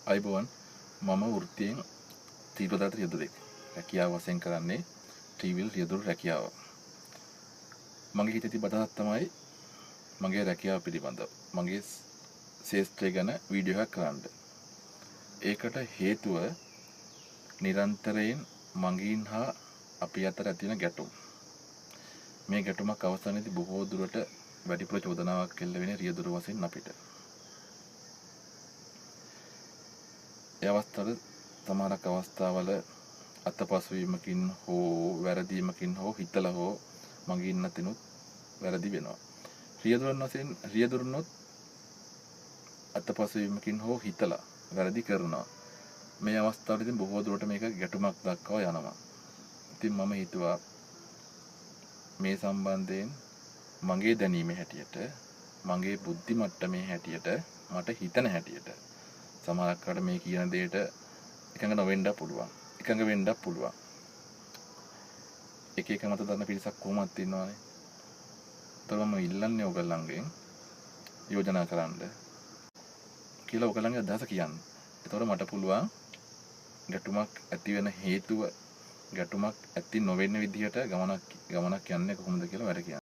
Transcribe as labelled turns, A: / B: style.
A: අයිබෝවන් මම වෘත්තියෙන් තීව්‍රතර රියදුරෙක්. රැකියාව වශයෙන් කරන්නේ ටීවිල් රියදුරු රැකියාව. මගේ හිතේ තිබ්බ අදහසක් තමයි මගේ රැකියාව පිළිබඳව මගේ ශේෂ්ත්‍රය ගැන වීඩියෝ එකක් කරන්න. ඒකට හේතුව නිරන්තරයෙන් මගීන් හා අපි අතර ඇති වෙන ගැටුම්. මේ ගැටුමක් අවසානයේදී බොහෝ දුරට වැඩිපුර චෝදනාවක් එල්ල වෙන්නේ රියදුරු වශයෙන් අපිට. ඒ අවස්ථාවල සමහරක් අවස්ථාවල අත්පසුවීමකින් හෝ වැරදීමකින් හෝ හිතලා හෝ මගින් නැතිනුත් වැරදි වෙනවා. රියදුරන් වශයෙන් රියදුරුනොත් අත්පසුවීමකින් හෝ හිතලා වැරදි කරනවා. මේ අවස්ථාවලදී බොහෝ දුරට මේක ගැටුමක් දක්වා යනවා. ඉතින් මම හිතුවා මේ සම්බන්ධයෙන් මගේ දැනීමේ හැටියට මගේ බුද්ධි මට්ටමේ හැටියට මට හිතන හැටියට සමහරක් අය මේ කියන දෙයට එකඟ නොවෙන්න පුළුවන්. එකඟ වෙන්නත් පුළුවන්. එක එක මත දන්න පිරිසක් කොහොමද ඉන්නවනේ. ඒතර මම ඉල්ලන්නේ ඔයගොල්ලන්ගෙන් යෝජනා කරන්න කියලා ඔයගොල්ලන්ගේ අදහස කියන්න. ඒතර මට පුළුවන් ගැටුමක් ඇති වෙන හේතුව ගැටුමක් ඇති නොවෙන්න විදිහට ගමනක් යන්නේ කොහොමද කියලා වැඩ කියන්න.